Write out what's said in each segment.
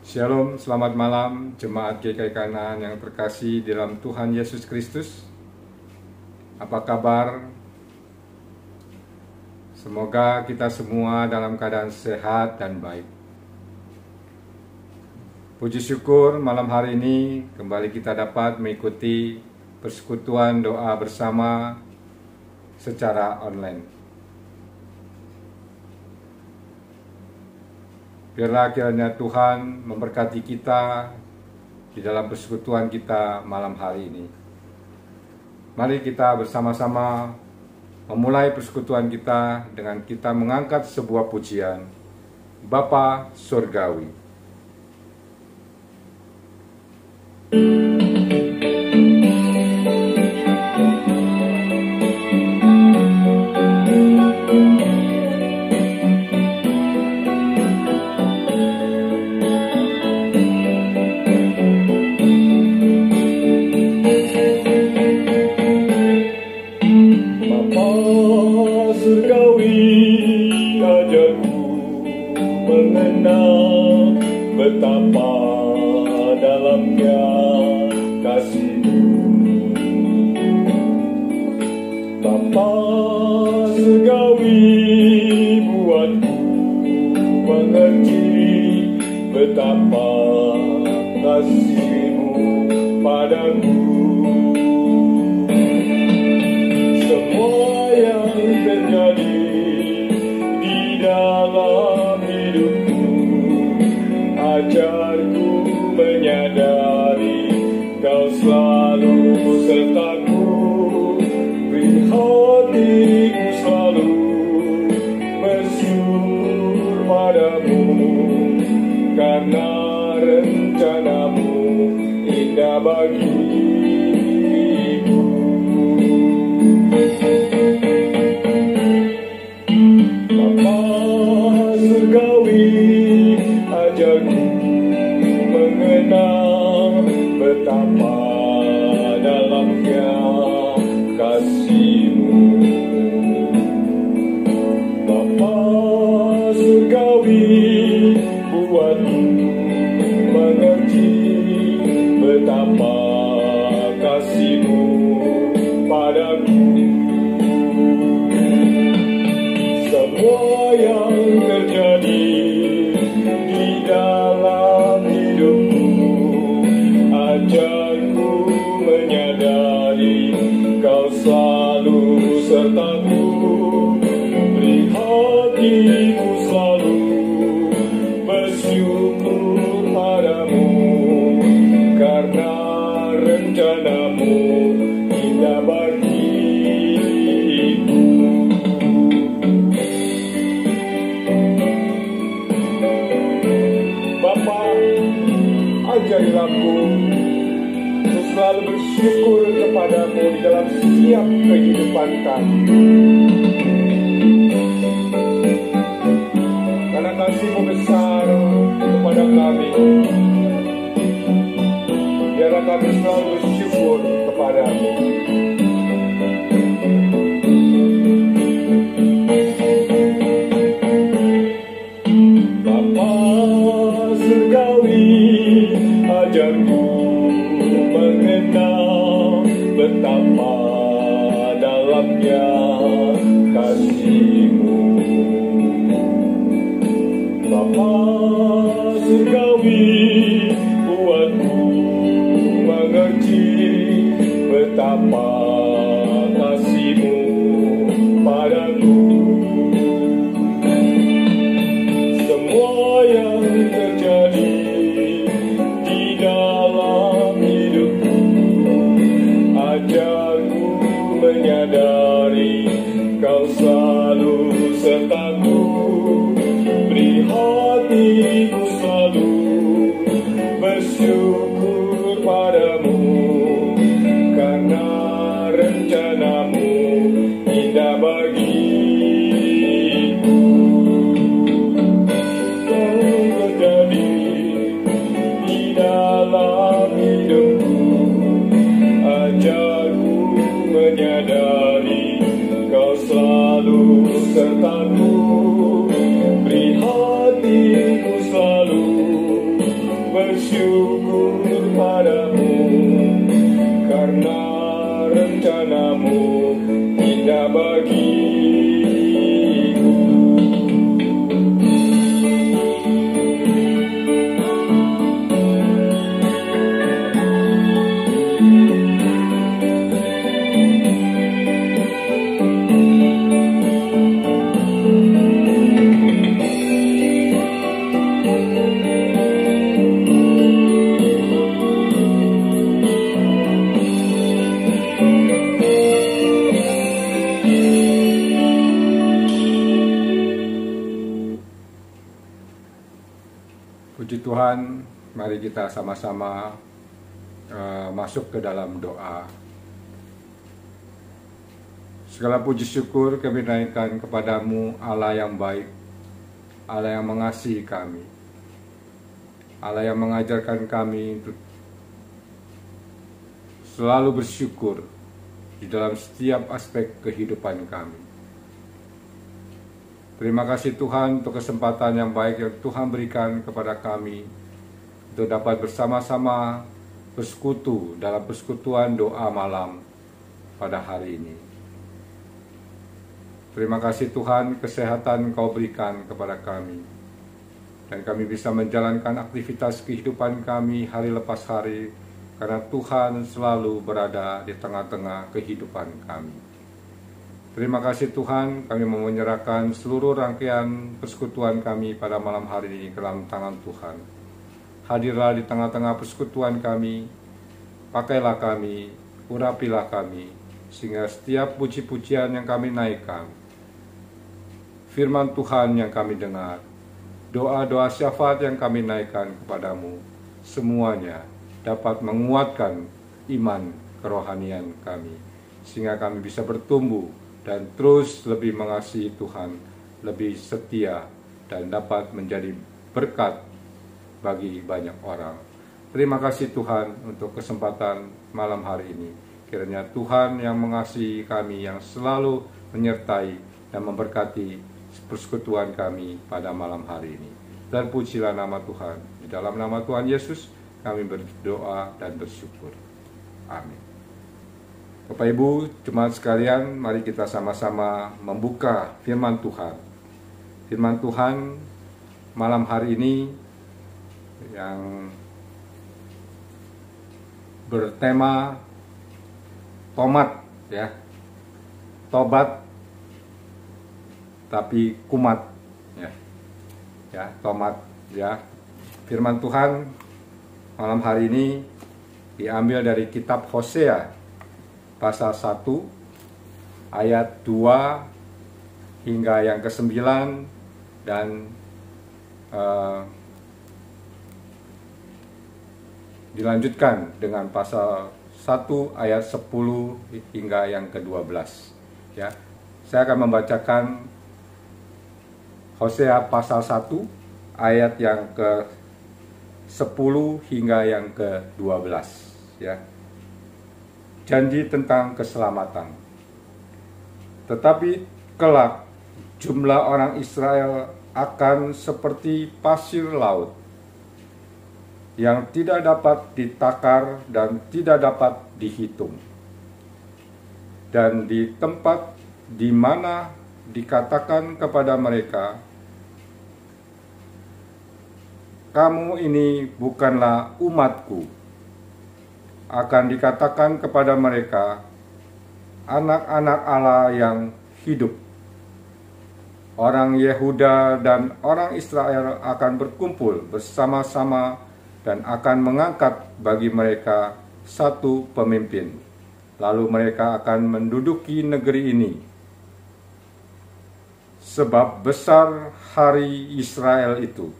Shalom, selamat malam jemaat GKI Kanaan yang terkasih dalam Tuhan Yesus Kristus. Apa kabar? Semoga kita semua dalam keadaan sehat dan baik. Puji syukur malam hari ini kembali kita dapat mengikuti persekutuan doa bersama secara online. Biarlah kiranya Tuhan memberkati kita di dalam persekutuan kita malam hari ini. Mari kita bersama-sama memulai persekutuan kita dengan kita mengangkat sebuah pujian, Bapa Surgawi. Betapa dalamnya kasih-Mu, Bapa surgawi, buatku mengerti betapa kasih-Mu padaku. Semua yang terjadi di dalam hidupku, ajarku menyadari Kau selalu sertaku, beri hatiku selalu bersyukur padamu, karena rencana-Mu indah bagiku. Bapa surgawi, ajarku mengenal betapa dalamnya kasih-Mu. Bapa surgawi, buatku mengerti betapa kasih-Mu padaku. Semua yang terjadi di dalam hidupku, ajarku menyadari Kau selalu sertaku, beri hatiku selalu bersyukur padamu, karena rencana-Mu indah bagiku. Bapa, ajarilah aku untuk selalu bersyukur kepadamu di dalam setiap kehidupan kami, karena kasih-Mu besar kepada kami. Biarlah kami selalu bersyukur kepadamu. Bapa surgawi, ajarku mengenal betapa dalamnya kasih-Mu. Bapa surgawi, buatku mengerti betapa kasih-Mu padaku. Semua yang terjadi di dalam hidupku, ajarku menyadari Kau selalu sertaku, beri hatiku selalu bersyukur padamu, karena rencana-Mu indah bagiku. Terjadi di dalam hidupku, ajarku menyadari Kau selalu sertaku, beri hatiku selalu bersyukur padamu, karena rencanamu indah bagiku. Puji Tuhan, mari kita sama-sama masuk ke dalam doa. Segala puji syukur kami naikkan kepadamu, Allah yang baik, Allah yang mengasihi kami, Allah yang mengajarkan kami untuk selalu bersyukur di dalam setiap aspek kehidupan kami. Terima kasih Tuhan untuk kesempatan yang baik yang Tuhan berikan kepada kami untuk dapat bersama-sama bersekutu dalam persekutuan doa malam pada hari ini. Terima kasih Tuhan, kesehatan Kau berikan kepada kami, dan kami bisa menjalankan aktivitas kehidupan kami hari lepas hari, karena Tuhan selalu berada di tengah-tengah kehidupan kami. Terima kasih Tuhan, kami mau menyerahkan seluruh rangkaian persekutuan kami pada malam hari ini ke dalam tangan Tuhan. Hadirlah di tengah-tengah persekutuan kami, pakailah kami, urapilah kami, sehingga setiap puji-pujian yang kami naikkan, firman Tuhan yang kami dengar, doa-doa syafaat yang kami naikkan kepadamu, semuanya dapat menguatkan iman kerohanian kami, sehingga kami bisa bertumbuh dan terus lebih mengasihi Tuhan, lebih setia, dan dapat menjadi berkat bagi banyak orang. Terima kasih Tuhan untuk kesempatan malam hari ini. Kiranya Tuhan yang mengasihi kami, yang selalu menyertai dan memberkati persekutuan kami pada malam hari ini. Dan pujilah nama Tuhan. Di dalam nama Tuhan Yesus kami berdoa dan bersyukur. Amin. Bapak Ibu, jemaat sekalian, mari kita sama-sama membuka firman Tuhan. Firman Tuhan malam hari ini yang bertema tomat, ya, tobat tapi kumat, ya, tomat, ya. Firman Tuhan malam hari ini diambil dari kitab Hosea pasal 1 ayat 2 hingga yang ke-9 dan dilanjutkan dengan pasal 1 ayat 10 hingga yang ke-12, ya. Saya akan membacakan Hosea pasal 1 ayat yang ke-10 hingga yang ke-12, ya. Janji tentang keselamatan. Tetapi kelak jumlah orang Israel akan seperti pasir laut yang tidak dapat ditakar dan tidak dapat dihitung. Dan di tempat di mana dikatakan kepada mereka, kamu ini bukanlah umatku, akan dikatakan kepada mereka, anak-anak Allah yang hidup. Orang Yehuda dan orang Israel akan berkumpul bersama-sama dan akan mengangkat bagi mereka satu pemimpin. Lalu mereka akan menduduki negeri ini. Sebab besar hari Israel itu.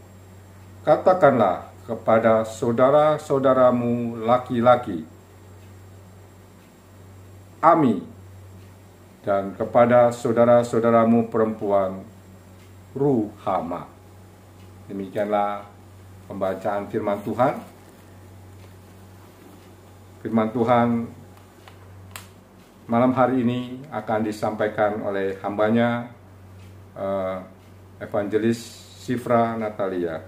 Katakanlah kepada saudara-saudaramu laki-laki, Ami, dan kepada saudara-saudaramu perempuan, Ruhama. Demikianlah pembacaan firman Tuhan. Firman Tuhan malam hari ini akan disampaikan oleh hambanya, Evangelis Sifra Natalia.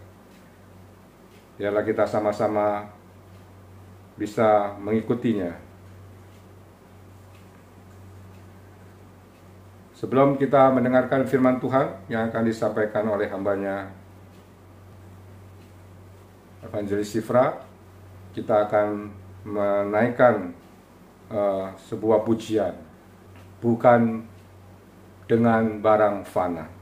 Biarlah kita sama-sama bisa mengikutinya. Sebelum kita mendengarkan firman Tuhan yang akan disampaikan oleh hambanya Evangelis Sifra, kita akan menaikkan sebuah pujian, bukan dengan barang fana.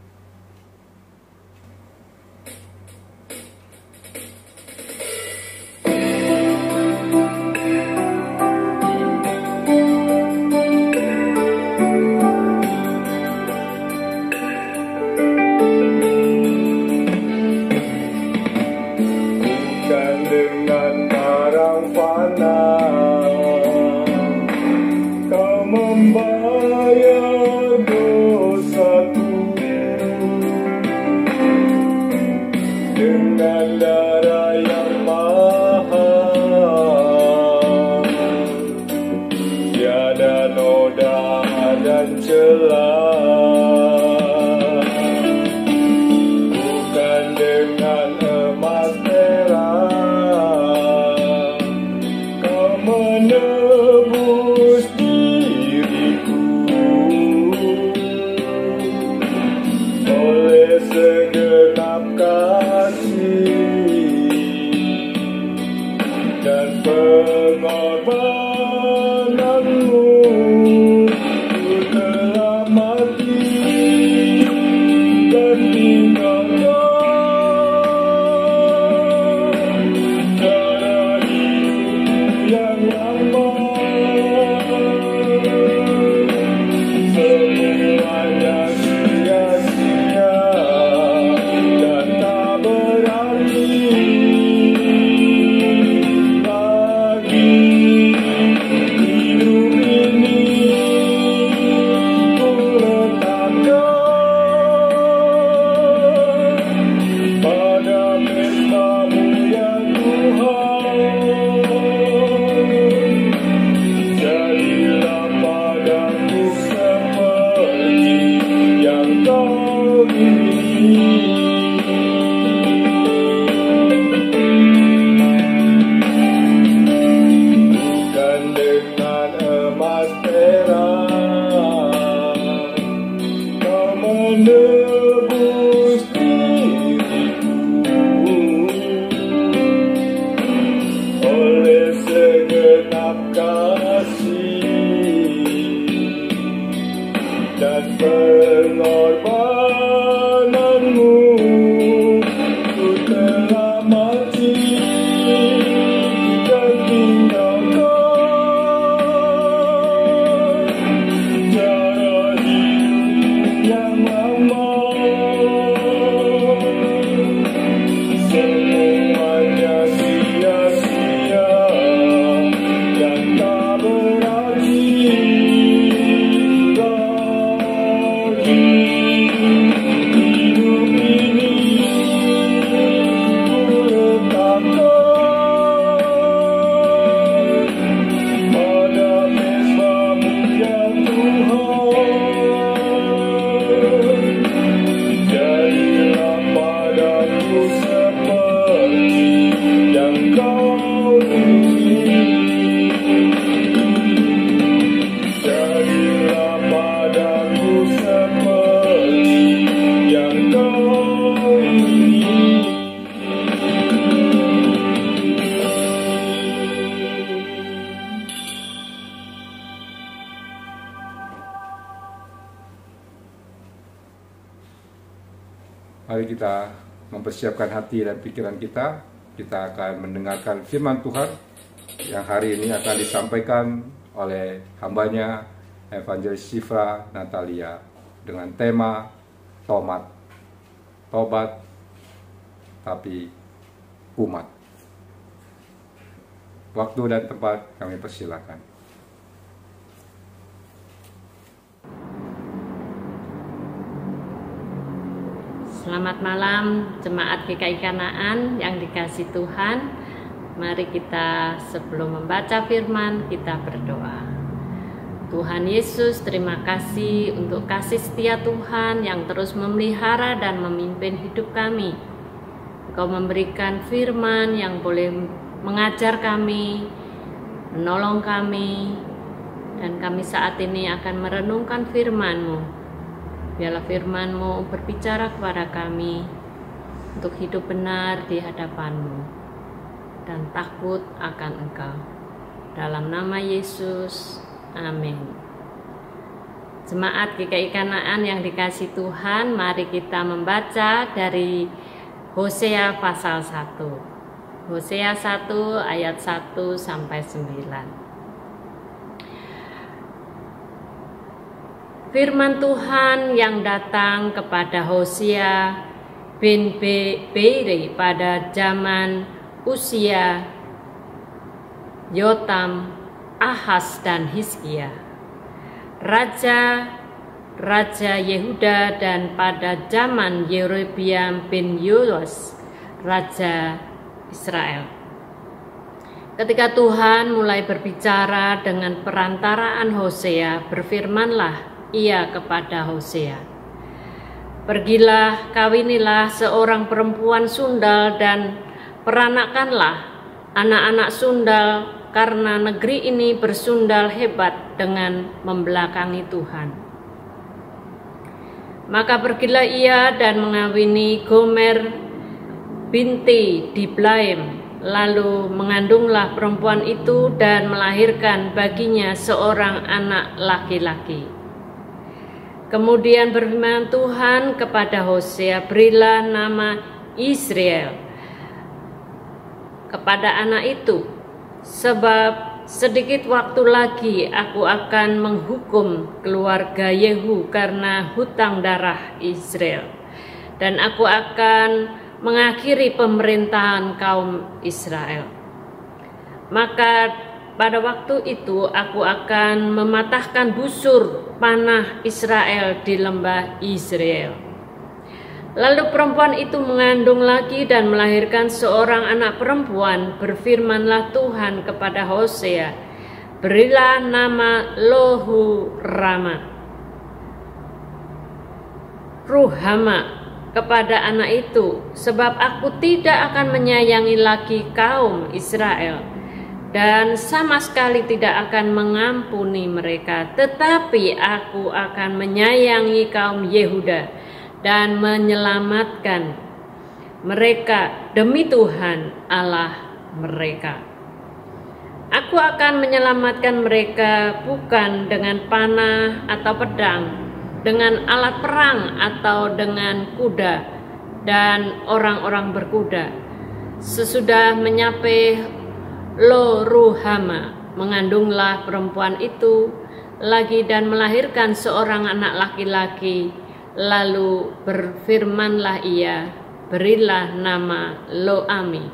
Mari kita mempersiapkan hati dan pikiran kita. Kita akan mendengarkan firman Tuhan yang hari ini akan disampaikan oleh hambanya Evangelis Sifra Natalia dengan tema tobat tapi umat. Waktu dan tempat kami persilakan. Selamat malam jemaat GKI Kanaan yang dikasihi Tuhan. Mari kita sebelum membaca firman kita berdoa. Tuhan Yesus, terima kasih untuk kasih setia Tuhan yang terus memelihara dan memimpin hidup kami. Engkau memberikan firman yang boleh mengajar kami, menolong kami, dan kami saat ini akan merenungkan firman-Mu. Biarlah firman-Mu berbicara kepada kami untuk hidup benar di hadapan-Mu dan takut akan Engkau. Dalam nama Yesus, amin. Jemaat GKI Kanaan yang dikasihi Tuhan, mari kita membaca dari Hosea pasal 1. Hosea 1 ayat 1 sampai 9. Firman Tuhan yang datang kepada Hosea bin Beeri pada zaman Uzia, Yotam, Ahaz dan Hizkia, Raja Yehuda, dan pada zaman Yerobeam bin Yoas, Raja Israel. Ketika Tuhan mulai berbicara dengan perantaraan Hosea, berfirmanlah ia kepada Hosea, "Pergilah, kawinilah seorang perempuan sundal dan peranakanlah anak-anak sundal, karena negeri ini bersundal hebat dengan membelakangi Tuhan." Maka pergilah ia dan mengawini Gomer binti Diblaim, lalu mengandunglah perempuan itu dan melahirkan baginya seorang anak laki-laki. Kemudian berfirman Tuhan kepada Hosea, "Berilah nama Israel kepada anak itu, sebab sedikit waktu lagi aku akan menghukum keluarga Yehu karena hutang darah Israel, dan aku akan mengakhiri pemerintahan kaum Israel. Maka pada waktu itu aku akan mematahkan busur panah Israel di lembah Israel." Lalu perempuan itu mengandung lagi dan melahirkan seorang anak perempuan. Berfirmanlah Tuhan kepada Hosea, "Berilah nama Ruhama kepada anak itu, sebab aku tidak akan menyayangi lagi kaum Israel dan sama sekali tidak akan mengampuni mereka, tetapi aku akan menyayangi kaum Yehuda dan menyelamatkan mereka demi Tuhan Allah mereka. Aku akan menyelamatkan mereka bukan dengan panah atau pedang, dengan alat perang atau dengan kuda dan orang-orang berkuda." Sesudah menyapai Ruhama, mengandunglah perempuan itu lagi dan melahirkan seorang anak laki-laki. Lalu berfirmanlah ia, "Berilah nama Loami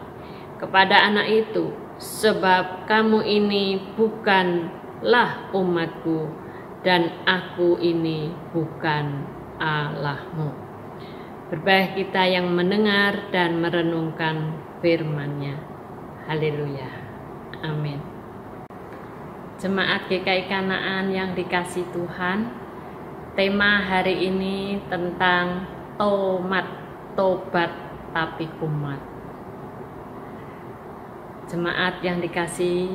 kepada anak itu, sebab kamu ini bukanlah umatku dan aku ini bukan Allahmu." Berbahagia kita yang mendengar dan merenungkan firman-Nya. Haleluya. Amin. Jemaat GKI Kanaan yang dikasihi Tuhan, tema hari ini tentang tobat tapi kumat. Jemaat yang dikasihi,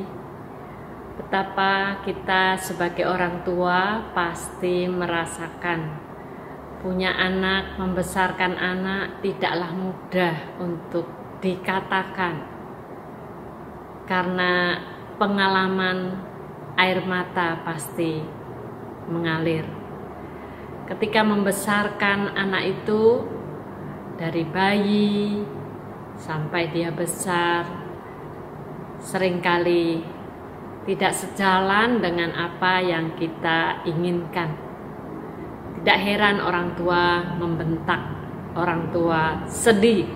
betapa kita sebagai orang tua pasti merasakan punya anak, membesarkan anak tidaklah mudah untuk dikatakan, karena pengalaman air mata pasti mengalir. Ketika membesarkan anak itu dari bayi sampai dia besar, seringkali tidak sejalan dengan apa yang kita inginkan. Tidak heran orang tua membentak, orang tua sedih,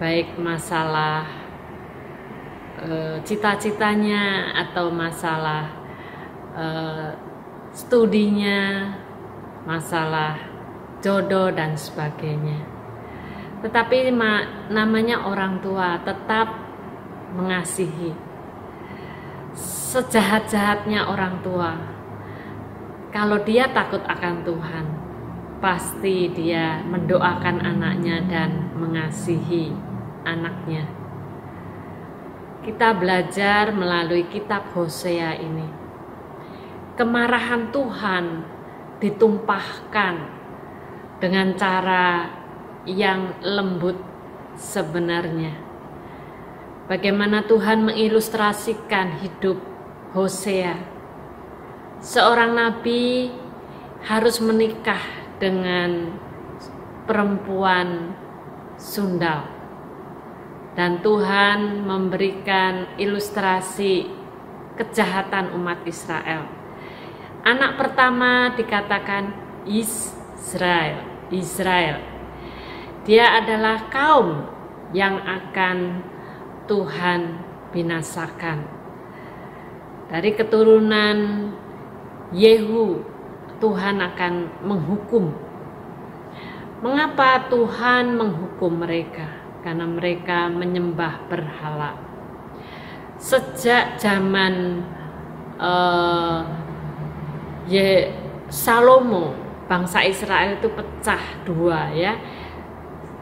baik masalah cita-citanya atau masalah studinya, masalah jodoh dan sebagainya. Tetapi namanya orang tua tetap mengasihi. Sejahat-jahatnya orang tua, kalau dia takut akan Tuhan, pasti dia mendoakan anaknya dan mengasihi anaknya. Kita belajar melalui kitab Hosea ini. Kemarahan Tuhan ditumpahkan dengan cara yang lembut sebenarnya. Bagaimana Tuhan mengilustrasikan hidup Hosea. Seorang nabi harus menikah dengan perempuan sundal. Dan Tuhan memberikan ilustrasi kejahatan umat Israel. Anak pertama dikatakan Israel. Dia adalah kaum yang akan Tuhan binasakan. Dari keturunan Yehu, Tuhan akan menghukum. Mengapa Tuhan menghukum mereka? Karena mereka menyembah berhala. Sejak zaman Salomo, bangsa Israel itu pecah dua ya.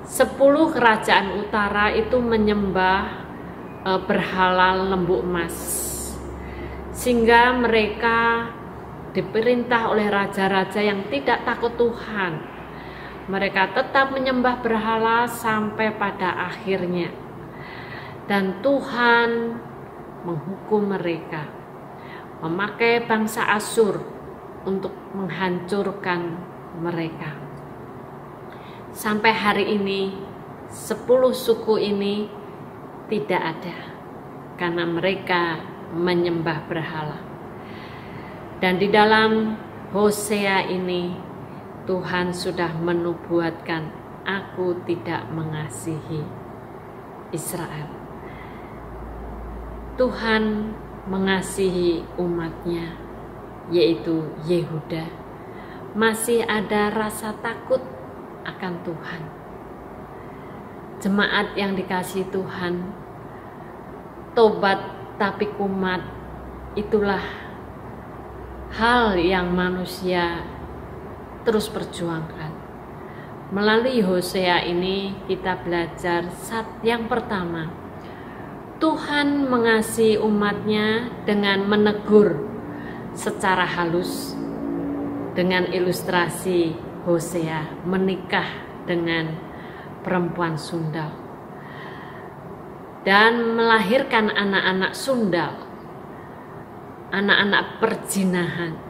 10 kerajaan utara itu menyembah berhala lembu emas, sehingga mereka diperintah oleh raja-raja yang tidak takut Tuhan. Mereka tetap menyembah berhala sampai pada akhirnya, dan Tuhan menghukum mereka, memakai bangsa Asyur untuk menghancurkan mereka. Sampai hari ini 10 suku ini tidak ada karena mereka menyembah berhala. Dan di dalam Hosea ini Tuhan sudah menubuatkan, aku tidak mengasihi Israel. Tuhan mengasihi umatnya, yaitu Yehuda. Masih ada rasa takut akan Tuhan. Jemaat yang dikasihi Tuhan, tobat tapi kumat, itulah hal yang manusia terus perjuangkan. Melalui Hosea ini kita belajar yang pertama, Tuhan mengasihi umatnya dengan menegur secara halus dengan ilustrasi Hosea menikah dengan perempuan sundal dan melahirkan anak-anak sundal, anak-anak perzinahan.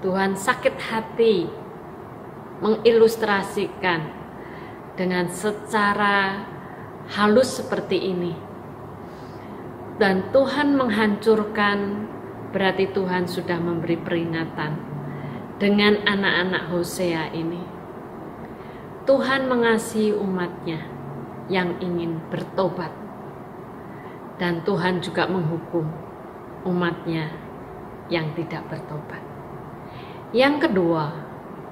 Tuhan sakit hati mengilustrasikan dengan secara halus seperti ini. Dan Tuhan menghancurkan, berarti Tuhan sudah memberi peringatan dengan anak-anak Hosea ini. Tuhan mengasihi umatnya yang ingin bertobat, dan Tuhan juga menghukum umatnya yang tidak bertobat. Yang kedua,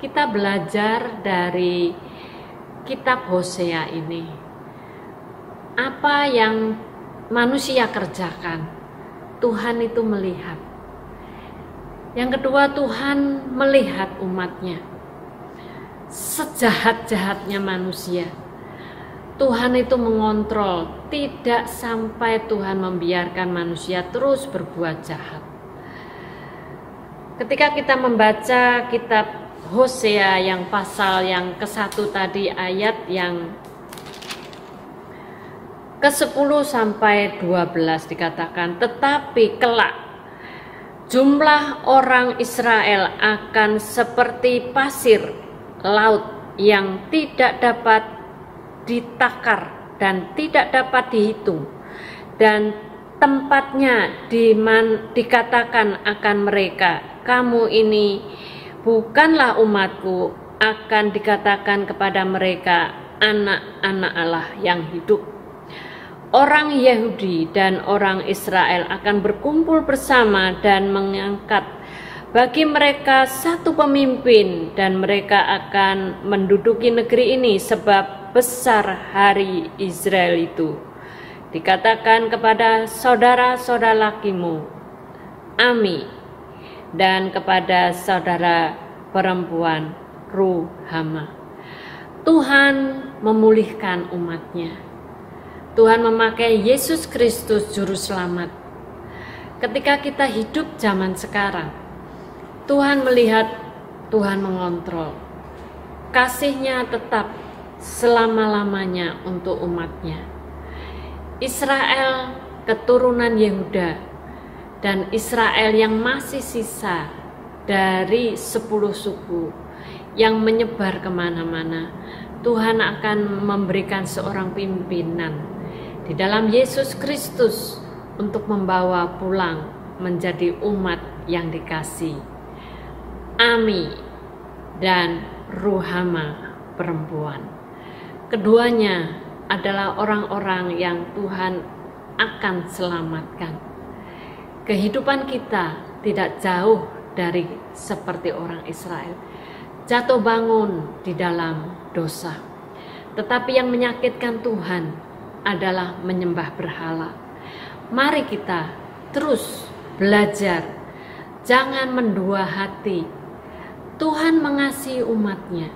kita belajar dari kitab Hosea ini, apa yang manusia kerjakan, Tuhan itu melihat. Yang kedua, Tuhan melihat umatnya. Sejahat-jahatnya manusia, Tuhan itu mengontrol, tidak sampai Tuhan membiarkan manusia terus berbuat jahat. Ketika kita membaca kitab Hosea yang pasal yang ke-1 tadi, ayat yang ke-10 sampai 12 dikatakan, tetapi kelak jumlah orang Israel akan seperti pasir laut yang tidak dapat ditakar dan tidak dapat dihitung, dan tempatnya dikatakan akan mereka, kamu ini bukanlah umatku, akan dikatakan kepada mereka, anak-anak Allah yang hidup. Orang Yahudi dan orang Israel akan berkumpul bersama dan mengangkat bagi mereka satu pemimpin, dan mereka akan menduduki negeri ini, sebab besar hari Israel itu. Dikatakan kepada saudara-saudara lakimu, Ami, dan kepada saudara perempuan, Ruhama. Tuhan memulihkan umatnya. Tuhan memakai Yesus Kristus Juru Selamat. Ketika kita hidup zaman sekarang, Tuhan melihat, Tuhan mengontrol. Kasih-Nya tetap selama-lamanya untuk umatnya. Israel keturunan Yehuda dan Israel yang masih sisa dari 10 suku yang menyebar kemana-mana, Tuhan akan memberikan seorang pimpinan di dalam Yesus Kristus untuk membawa pulang menjadi umat yang dikasihi. Ami dan Ruhama perempuan. Keduanya adalah orang-orang yang Tuhan akan selamatkan. Kehidupan kita tidak jauh dari seperti orang Israel, jatuh bangun di dalam dosa. Tetapi yang menyakitkan Tuhan adalah menyembah berhala. Mari kita terus belajar, jangan mendua hati. Tuhan mengasihi umatnya,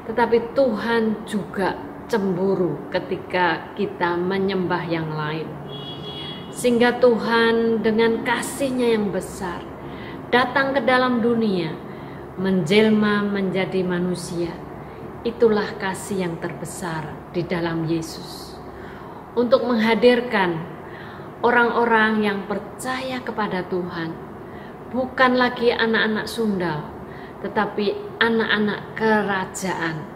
tetapi Tuhan juga cemburu ketika kita menyembah yang lain. Sehingga Tuhan dengan kasih-Nya yang besar datang ke dalam dunia, menjelma menjadi manusia. Itulah kasih yang terbesar di dalam Yesus, untuk menghadirkan orang-orang yang percaya kepada Tuhan, bukan lagi anak-anak sundal, tetapi anak-anak kerajaan.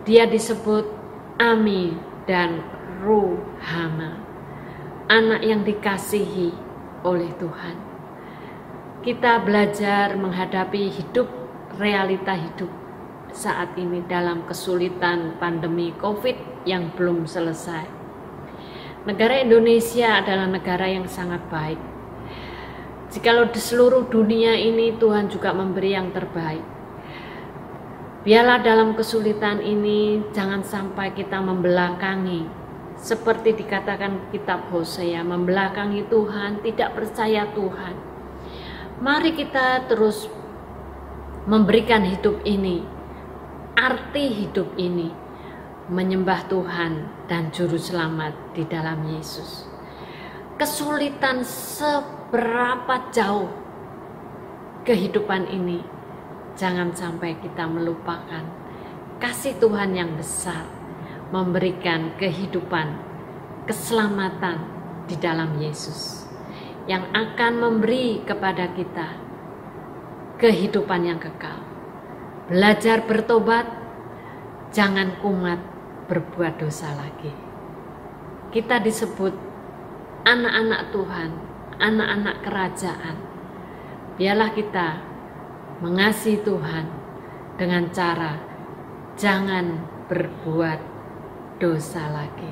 Dia disebut Ami dan Ruhama, anak yang dikasihi oleh Tuhan. Kita belajar menghadapi realita hidup saat ini dalam kesulitan pandemi COVID yang belum selesai. Negara Indonesia adalah negara yang sangat baik. Jikalau di seluruh dunia ini Tuhan juga memberi yang terbaik, biarlah dalam kesulitan ini jangan sampai kita membelakangi, seperti dikatakan kitab Hosea, membelakangi Tuhan, tidak percaya Tuhan. Mari kita terus memberikan hidup ini, arti hidup ini, menyembah Tuhan dan Juru Selamat di dalam Yesus. Kesulitan seberapa jauh kehidupan ini, jangan sampai kita melupakan kasih Tuhan yang besar, memberikan kehidupan, keselamatan di dalam Yesus, yang akan memberi kepada kita kehidupan yang kekal. Belajar bertobat, jangan kumat berbuat dosa lagi. Kita disebut anak-anak Tuhan, anak-anak kerajaan. Biarlah kita mengasihi Tuhan dengan cara jangan berbuat dosa lagi.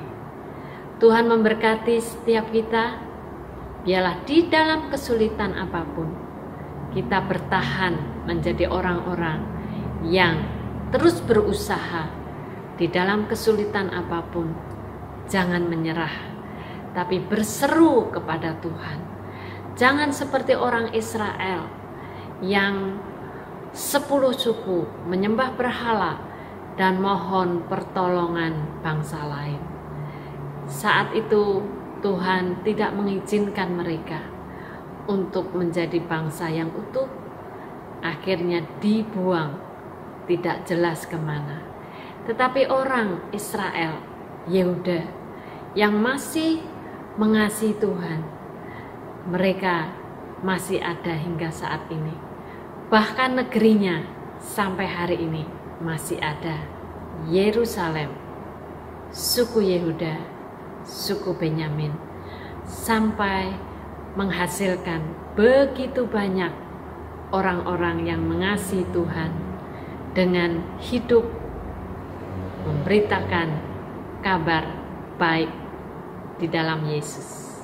Tuhan memberkati setiap kita. Biarlah di dalam kesulitan apapun kita bertahan menjadi orang-orang yang terus berusaha di dalam kesulitan apapun. Jangan menyerah, tapi berseru kepada Tuhan. Jangan seperti orang Israel yang 10 suku menyembah berhala dan mohon pertolongan bangsa lain. Saat itu Tuhan tidak mengizinkan mereka untuk menjadi bangsa yang utuh. Akhirnya dibuang, tidak jelas kemana. Tetapi orang Israel, Yehuda, yang masih mengasihi Tuhan, mereka masih ada hingga saat ini. Bahkan negerinya sampai hari ini masih ada. Yerusalem, suku Yehuda, suku Benyamin, sampai menghasilkan begitu banyak orang-orang yang mengasihi Tuhan dengan hidup memberitakan kabar baik di dalam Yesus.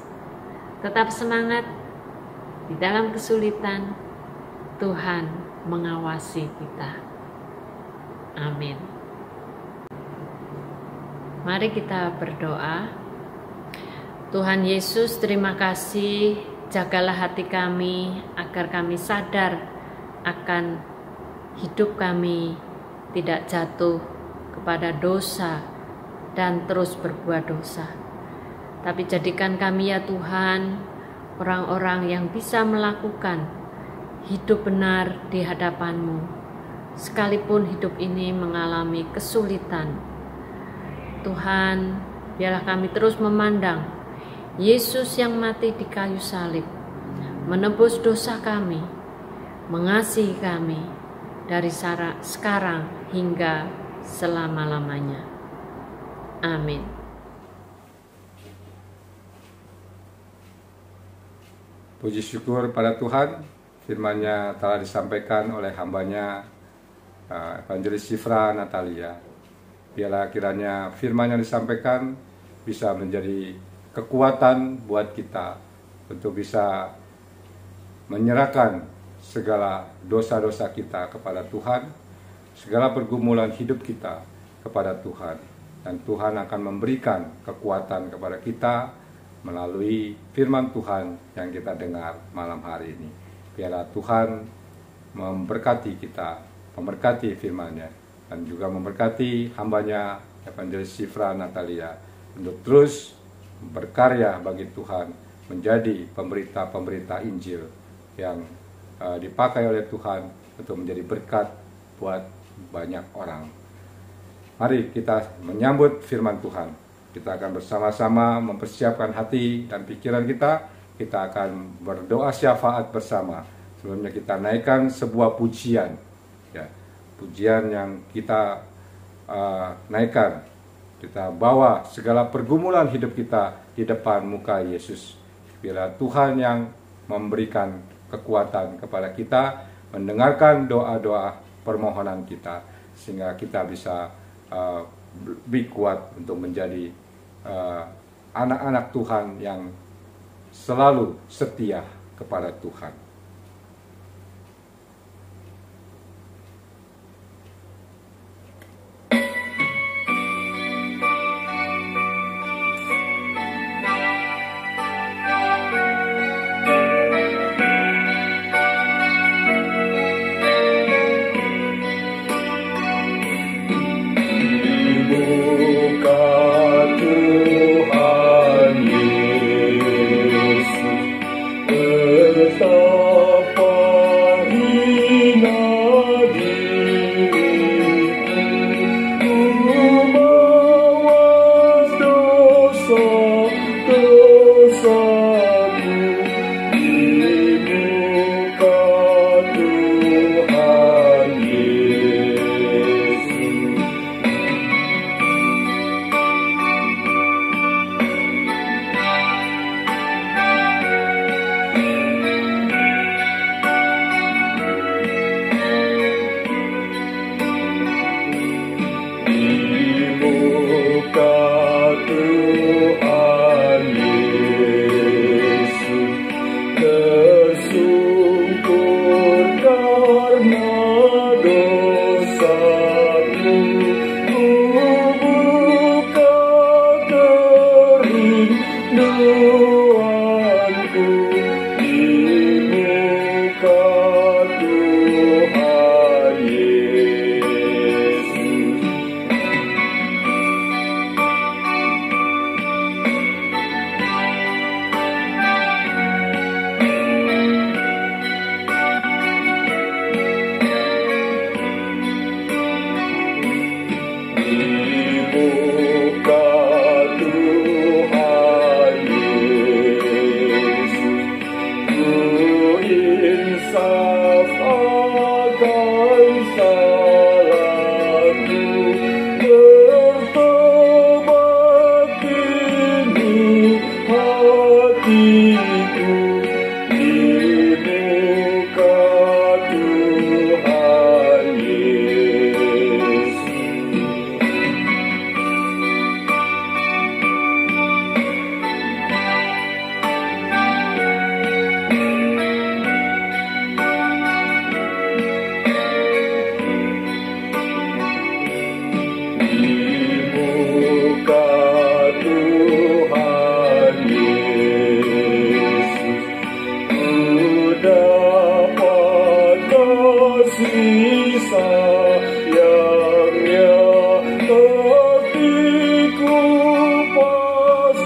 Tetap semangat di dalam kesulitan. Tuhan mengawasi kita. Amin. Mari kita berdoa. Tuhan Yesus, terima kasih. Jagalah hati kami agar kami sadar akan hidup kami tidak jatuh kepada dosa dan terus berbuat dosa. Tapi jadikan kami ya Tuhan, orang-orang yang bisa melakukan hidup benar di hadapan-Mu, sekalipun hidup ini mengalami kesulitan. Tuhan, biarlah kami terus memandang Yesus yang mati di kayu salib, menebus dosa kami, mengasihi kami dari sekarang hingga selama-lamanya. Amin. Puji syukur pada Tuhan, firman-Nya telah disampaikan oleh hamba-Nya Evangelis Shifra Natalia. Biarlah kiranya firman yang disampaikan bisa menjadi kekuatan buat kita untuk bisa menyerahkan segala dosa-dosa kita kepada Tuhan, segala pergumulan hidup kita kepada Tuhan, dan Tuhan akan memberikan kekuatan kepada kita melalui firman Tuhan yang kita dengar malam hari ini. Biarlah Tuhan memberkati kita, memberkati firman-Nya, dan juga memberkati hamba-Nya Evangelis Shifra Natalia untuk terus berkarya bagi Tuhan, menjadi pemberita-pemberita Injil yang dipakai oleh Tuhan untuk menjadi berkat buat banyak orang. Mari kita menyambut firman Tuhan. Kita akan bersama-sama mempersiapkan hati dan pikiran kita. Kita akan berdoa syafaat bersama. Sebelumnya kita naikkan sebuah pujian, ya, pujian yang kita naikkan. Kita bawa segala pergumulan hidup kita di depan muka Yesus. Biarlah Tuhan yang memberikan kekuatan kepada kita, mendengarkan doa-doa permohonan kita, sehingga kita bisa lebih kuat untuk menjadi anak-anak Tuhan yang selalu setia kepada Tuhan. Tuhan Yesus bersama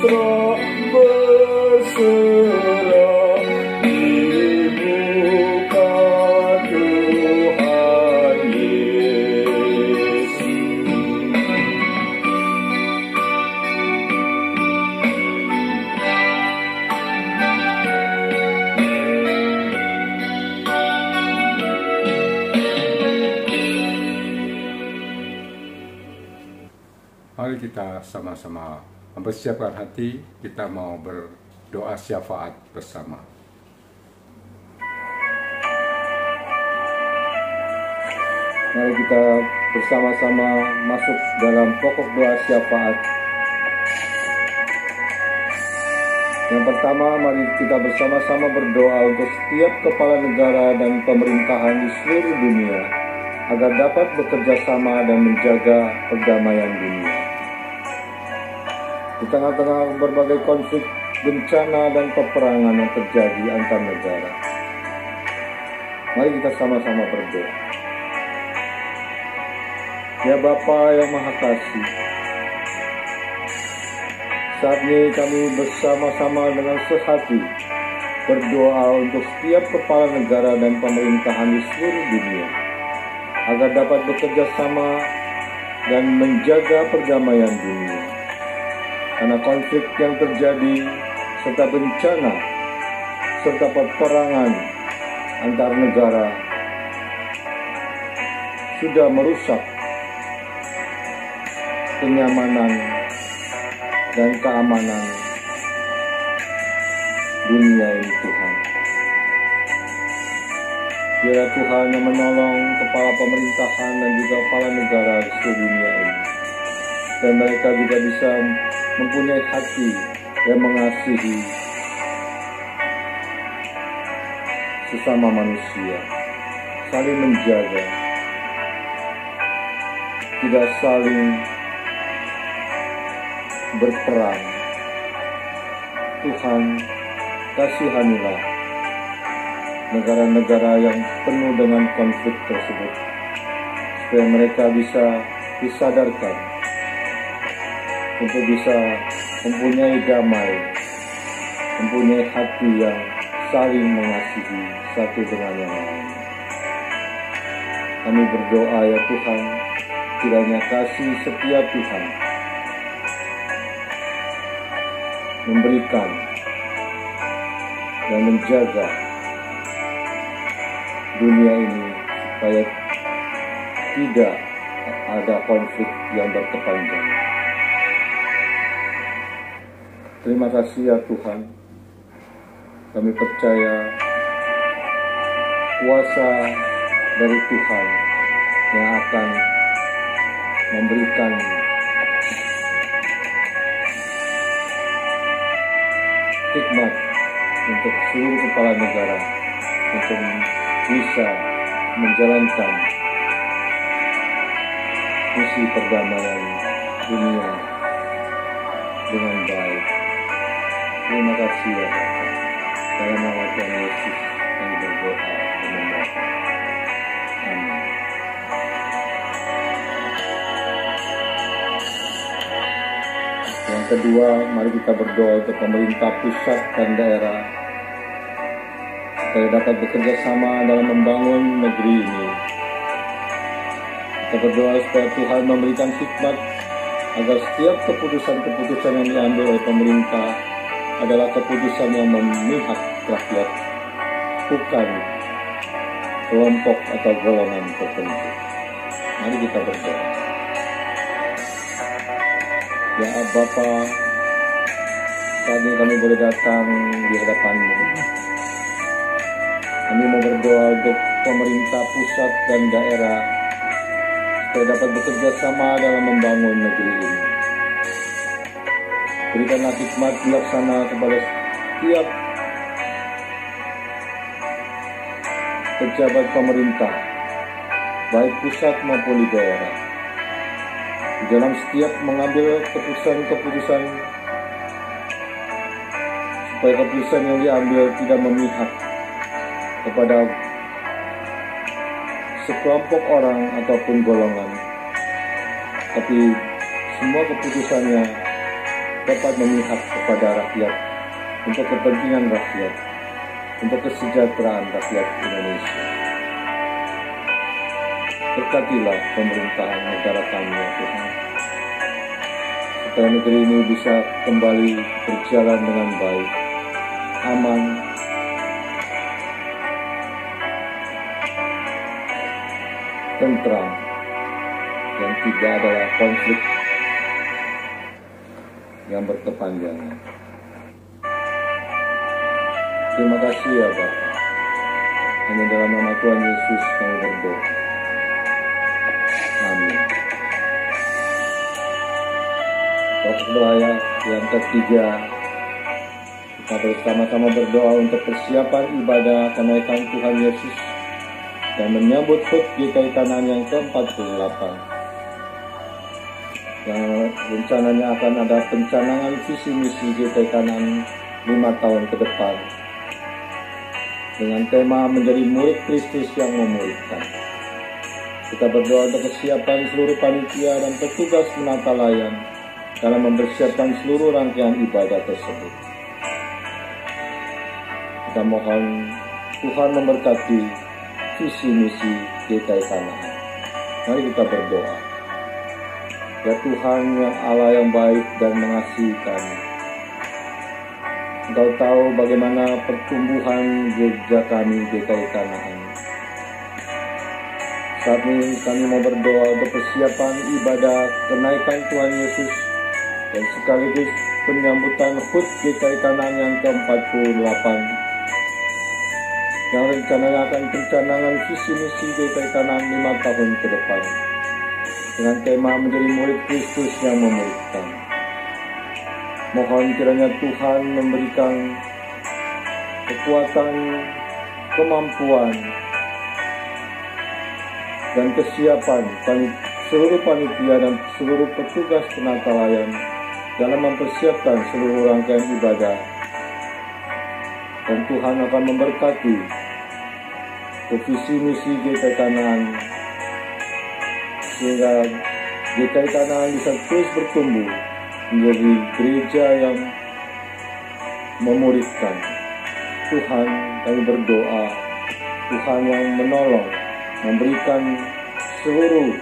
pasrah berserah di muka Tuhan Yesus. Mari kita sama-sama mempersiapkan hati, kita mau berdoa syafaat bersama. Mari kita bersama-sama masuk dalam pokok doa syafaat. Yang pertama, mari kita bersama-sama berdoa untuk setiap kepala negara dan pemerintahan di seluruh dunia, agar dapat bekerja sama dan menjaga perdamaian dunia. Di tengah-tengah berbagai konflik, bencana, dan peperangan yang terjadi antar negara, mari kita sama-sama berdoa. Ya Bapa yang Maha Kasih, saat ini kami bersama-sama dengan sehati berdoa untuk setiap kepala negara dan pemerintahan di seluruh dunia, agar dapat bekerja sama dan menjaga perdamaian dunia. Karena konflik yang terjadi, serta bencana, serta peperangan antar negara sudah merusak kenyamanan dan keamanan dunia ini, Tuhan. Biarlah Tuhan yang menolong kepala pemerintahan dan juga kepala negara di seluruh dunia ini, dan mereka juga bisa mempunyai hati yang mengasihi sesama manusia, saling menjaga, tidak saling berperang. Tuhan, kasihanilah negara-negara yang penuh dengan konflik tersebut, supaya mereka bisa disadarkan untuk bisa mempunyai damai, mempunyai hati yang saling mengasihi satu dengan yang lain. Kami berdoa ya Tuhan, kiranya kasih setia Tuhan memberikan dan menjaga dunia ini supaya tidak ada konflik yang berkepanjangan. Terima kasih ya Tuhan, kami percaya kuasa dari Tuhan yang akan memberikan hikmat untuk seluruh kepala negara untuk bisa menjalankan misi perdamaian dunia dengan baik. Terima kasih ya Bapa. Dalam nama Tuhan Yesus kami berdoa dan memohon. Amin. Yang kedua, mari kita berdoa untuk pemerintah pusat dan daerah supaya dapat bekerja sama dalam membangun negeri ini. Kita berdoa supaya Tuhan memberikan hikmat agar setiap keputusan-keputusan yang diambil oleh pemerintah adalah keputusan yang memihak rakyat, bukan kelompok atau golongan tertentu. Mari kita berdoa. Ya Bapa, saat ini kami boleh datang di hadapan-Mu. Kami mau berdoa untuk pemerintah pusat dan daerah supaya dapat bekerja sama dalam membangun negeri ini. Berikanlah hikmat bijaksana kepada setiap pejabat pemerintah, baik pusat maupun di daerah, di dalam setiap mengambil keputusan-keputusan, supaya keputusan yang diambil tidak memihak kepada sekelompok orang ataupun golongan, tapi semua keputusannya dapat memihak kepada rakyat, untuk kepentingan rakyat, untuk kesejahteraan rakyat Indonesia. Berkatilah pemerintahan negara kami ya Tuhan, supaya negeri ini bisa kembali berjalan dengan baik, aman, tentram, dan tidak adalah konflik yang berkepanjangan. Terima kasih ya Bapa. Hanya dalam nama Tuhan Yesus kami berdoa. Amin. Doa yang ketiga, kita bersama-sama berdoa untuk persiapan ibadah kenaikan Tuhan Yesus dan menyambut HUT GKI Kanaan yang ke-48. Yang rencananya akan ada pencanangan visi misi GKI Kanaan 5 tahun ke depan dengan tema menjadi murid Kristus yang memuridkan. Kita berdoa untuk kesiapan seluruh panitia dan petugas menata layan dalam mempersiapkan seluruh rangkaian ibadah tersebut. Kita mohon Tuhan memberkati visi misi GKI Kanaan. Mari kita berdoa. Ya Tuhan yang Allah yang baik dan mengasihi kami, Engkau tahu bagaimana pertumbuhan gereja kami GKI Kanaan. Saat ini kami mau berdoa untuk persiapan ibadah kenaikan Tuhan Yesus dan sekaligus penyambutan HUT GKI Kanaan yang ke-48 yang rencananya akan pencanangan visi misi GKI Kanaan 5 tahun ke depan dengan tema menjadi murid Kristus yang memuridkan. Mohon kiranya Tuhan memberikan kekuatan, kemampuan, dan kesiapan seluruh panitia dan seluruh petugas penata layan dalam mempersiapkan seluruh rangkaian ibadah. Dan Tuhan akan memberkati visi misi GKI Kanaan sehingga GKI Kanaan bisa terus bertumbuh menjadi gereja yang memuridkan. Tuhan, kami berdoa, Tuhan yang menolong, memberikan seluruh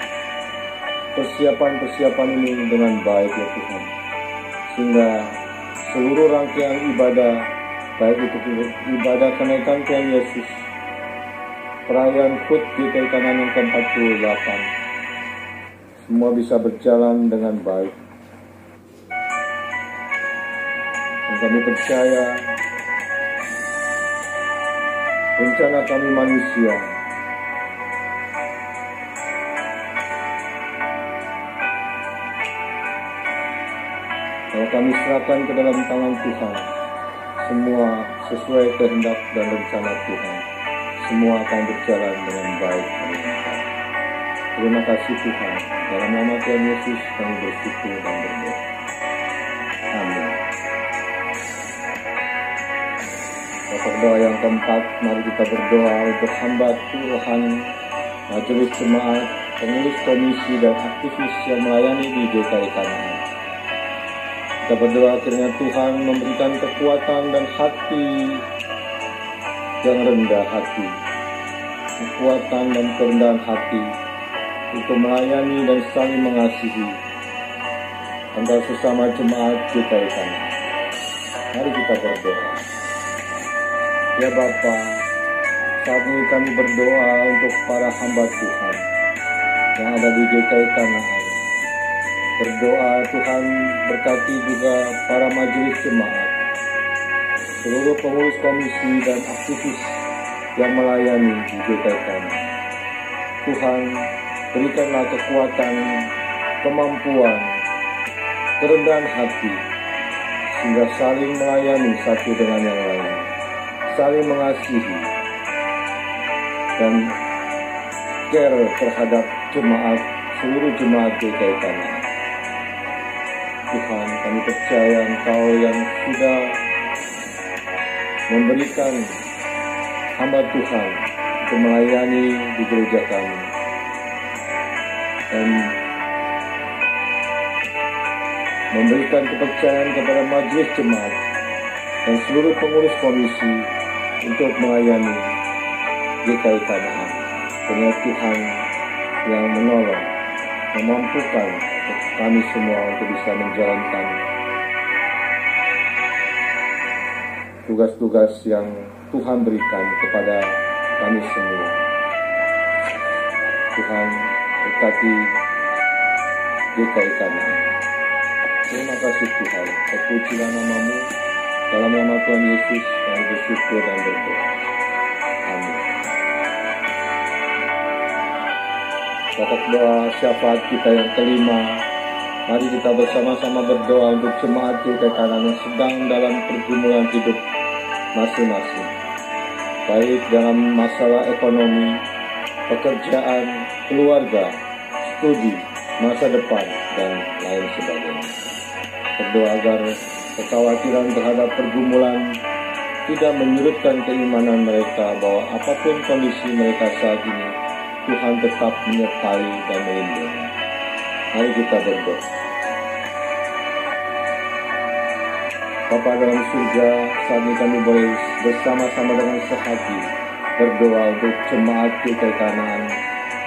persiapan-persiapan ini dengan baik ya Tuhan, sehingga seluruh rangkaian ibadah, baik itu ibadah kenaikan Tuhan Yesus, perayaan HUT GKI Kanaan yang ke-48, semua bisa berjalan dengan baik. Dan kami percaya rencana kami manusia kalau kami serahkan ke dalam tangan Tuhan, semua sesuai kehendak dan rencana Tuhan, semua akan berjalan dengan baik. Terima kasih Tuhan. Dalam nama Tuhan Yesus kami bersyukur dan berdoa. Amin. Doa yang keempat, mari kita berdoa untuk hamba Tuhan, majelis jemaat, pengurus komisi dan aktivis yang melayani di GKI Kanaan. Kita berdoa kiranya Tuhan memberikan kekuatan dan hati yang rendah hati, kekuatan dan kerendahan hati untuk melayani dan saling mengasihi antara sesama jemaat GKI Kanaan. Mari kita berdoa. Ya Bapa, saat ini kami berdoa untuk para hamba Tuhan yang ada di GKI Kanaan. Berdoa Tuhan berkati juga para majelis jemaat, seluruh pengurus komisi dan aktivis yang melayani di GKI Kanaan. Tuhan, berikanlah kekuatan, kemampuan, kerendahan hati, sehingga saling melayani satu dengan yang lain, saling mengasihi, dan care terhadap jemaat, seluruh jemaat GKI Kanaan. Tuhan, kami percaya Engkau yang sudah memberikan hamba Tuhan untuk melayani di gereja kami. Dan memberikan kepercayaan kepada majelis jemaat dan seluruh pengurus komisi untuk melayani GKI Kanaan. Kiranya Tuhan yang menolong, memampukan kami semua untuk bisa menjalankan tugas-tugas yang Tuhan berikan kepada kami semua. Tuhan berkati GKI Kanaan. Terima kasih Tuhan, terpujilah nama-Mu, dalam nama Tuhan Yesus kami bersyukur dan berdoa. Amin. Pokok doa syafaat kita yang kelima, mari kita bersama-sama berdoa untuk jemaat GKI Kanaan yang sedang dalam pergumulan hidup masing-masing, baik dalam masalah ekonomi, pekerjaan, keluarga, studi, masa depan, dan lain sebagainya. Berdoa agar kekhawatiran terhadap pergumulan tidak menyurutkan keimanan mereka bahwa apapun kondisi mereka saat ini, Tuhan tetap menyertai dan melindungi. Mari kita berdoa. Bapa dalam surga, saat ini kami boleh bersama-sama dengan sehati berdoa untuk jemaat GKI Kanaan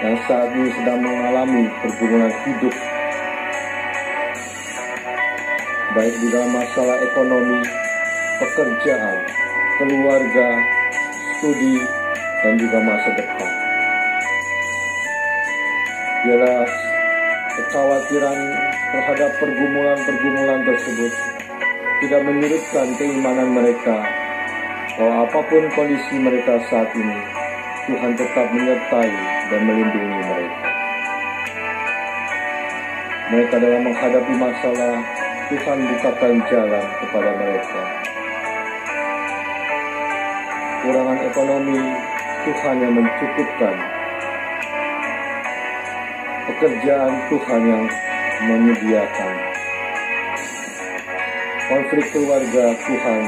yang saat ini sedang mengalami pergumulan hidup, baik di dalam masalah ekonomi, pekerjaan, keluarga, studi, dan juga masa depan. Biarlah kekhawatiran terhadap pergumulan-pergumulan tersebut tidak menyurutkan keimanan mereka bahwa apapun kondisi mereka saat ini, Tuhan tetap menyertai dan melindungi mereka. Mereka dalam menghadapi masalah, Tuhan bukakan jalan kepada mereka. Kurangan ekonomi, Tuhan yang mencukupkan. Pekerjaan, Tuhan yang menyediakan. Konflik keluarga, Tuhan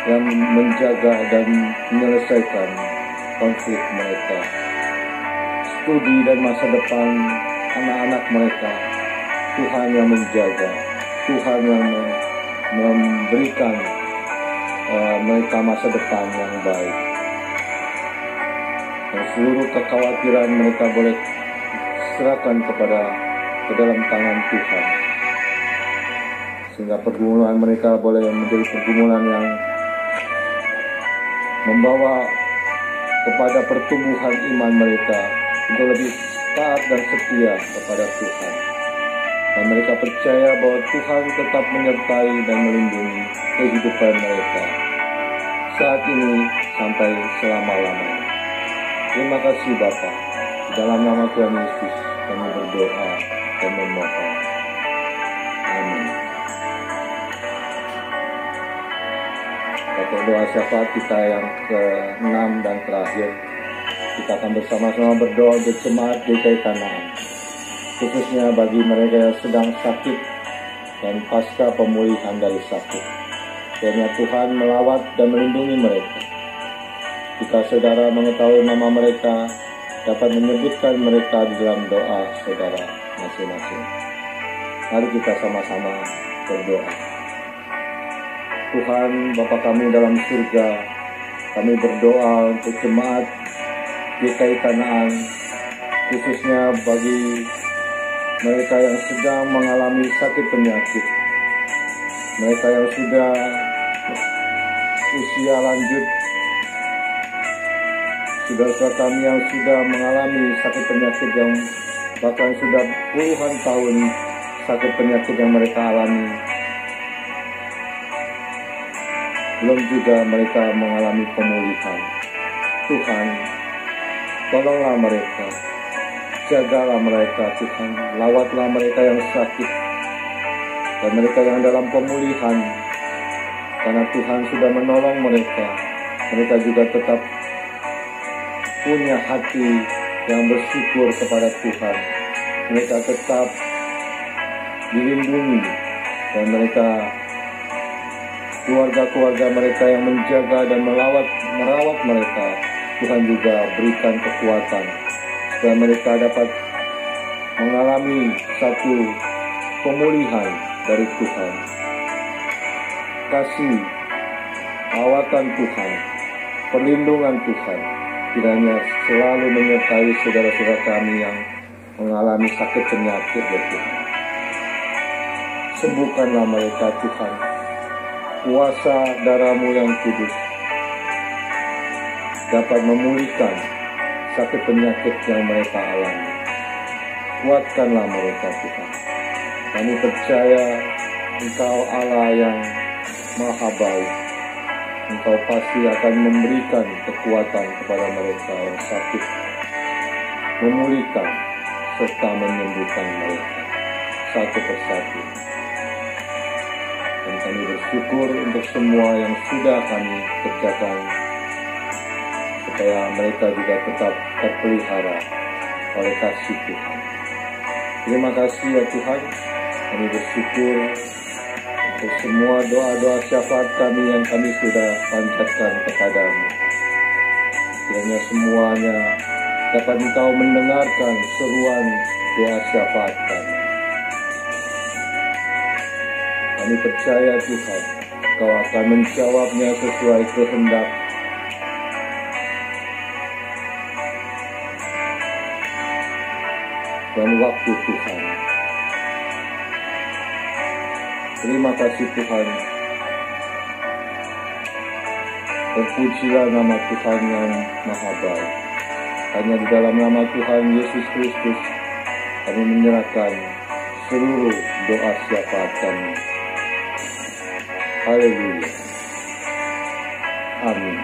yang menjaga dan menyelesaikan konflik mereka. Studi dan masa depan anak-anak mereka, Tuhan yang menjaga. Tuhan yang memberikan mereka masa depan yang baik. Dan seluruh kekhawatiran mereka boleh serahkan ke dalam tangan Tuhan. Sehingga pergumulan mereka boleh menjadi pergumulan yang membawa kepada pertumbuhan iman mereka untuk lebih taat dan setia kepada Tuhan. Dan mereka percaya bahwa Tuhan tetap menyertai dan melindungi kehidupan mereka saat ini sampai selama-lamanya. Terima kasih Bapa. Dalam nama Tuhan Yesus kami berdoa dan memohon. Amin. Pokok doa syafaat kita yang ke-6 dan terakhir, kita akan bersama-sama berdoa untuk jemaat GKI Kanaan, khususnya bagi mereka yang sedang sakit dan pasca pemulihan dari sakit. Kiranya Tuhan melawat dan melindungi mereka. Jika saudara mengetahui nama mereka, dapat menyebutkan mereka di dalam doa saudara masing-masing. Mari kita sama-sama berdoa. Tuhan Bapa kami dalam surga, kami berdoa untuk jemaat GKI Kanaan, khususnya bagi mereka yang sedang mengalami sakit penyakit, mereka yang sudah usia lanjut, saudara kami yang sudah mengalami sakit penyakit yang bahkan sudah puluhan tahun sakit penyakit yang mereka alami, belum juga mereka mengalami pemulihan. Tuhan, tolonglah mereka, jagalah mereka Tuhan, lawatlah mereka yang sakit dan mereka yang dalam pemulihan, karena Tuhan sudah menolong mereka. Mereka juga tetap punya hati yang bersyukur kepada Tuhan. Mereka tetap dilindungi dan mereka, keluarga-keluarga mereka yang menjaga dan merawat mereka, Tuhan juga berikan kekuatan supaya mereka dapat mengalami satu pemulihan dari Tuhan. Kasih, awatan Tuhan, perlindungan Tuhan kiranya selalu menyertai saudara-saudara kami yang mengalami sakit penyakit ya Tuhan. Sembuhkanlah mereka Tuhan. Kuasa darah-Mu yang kudus dapat memulihkan sakit penyakit yang mereka alami. Kuatkanlah mereka Tuhan. Kami percaya Engkau Allah yang Maha Baik. Engkau pasti akan memberikan kekuatan kepada mereka yang sakit, memulihkan serta menyembuhkan mereka satu persatu. Dan kami bersyukur untuk semua yang sudah kami kerjakan, supaya mereka juga tetap terpelihara oleh kasih Tuhan. Terima kasih ya Tuhan, kami bersyukur untuk semua doa-doa syafaat kami yang kami sudah panjatkan kepadamu. Kiranya semuanya dapat Engkau mendengarkan seruan doa syafaat kami. Kami percaya Tuhan, Kau akan menjawabnya sesuai kehendak dan waktu Tuhan. Terima kasih Tuhan. Terpujilah nama Tuhan yang Maha Baik. Hanya di dalam nama Tuhan Yesus Kristus kami menyerahkan seluruh doa syafaat kami. Haleluya. Amin.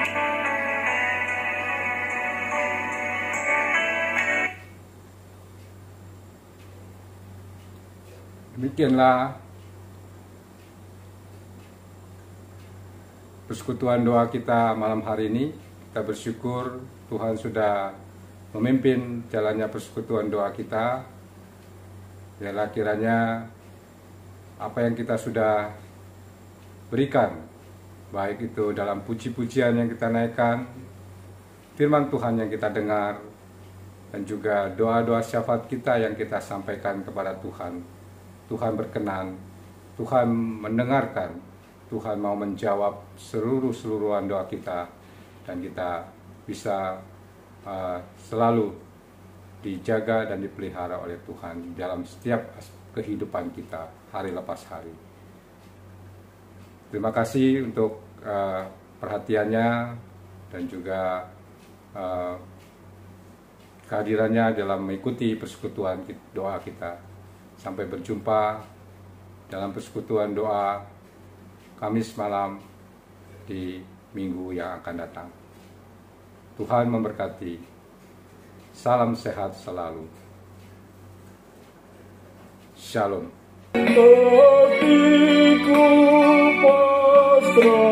Demikianlah persekutuan doa kita malam hari ini. Kita bersyukur Tuhan sudah memimpin jalannya persekutuan doa kita. Biarlah kiranya apa yang kita sudah berikan, baik itu dalam puji-pujian yang kita naikkan, firman Tuhan yang kita dengar, dan juga doa-doa syafaat kita yang kita sampaikan kepada Tuhan. Tuhan berkenan, Tuhan mendengarkan, Tuhan mau menjawab seluruhan doa kita, dan kita bisa selalu dijaga dan dipelihara oleh Tuhan dalam setiap kehidupan kita hari lepas hari. Terima kasih untuk perhatiannya dan juga kehadirannya dalam mengikuti persekutuan doa kita. Sampai berjumpa dalam persekutuan doa Kamis malam di minggu yang akan datang. Tuhan memberkati. Salam sehat selalu. Shalom. Hatiku pasrah.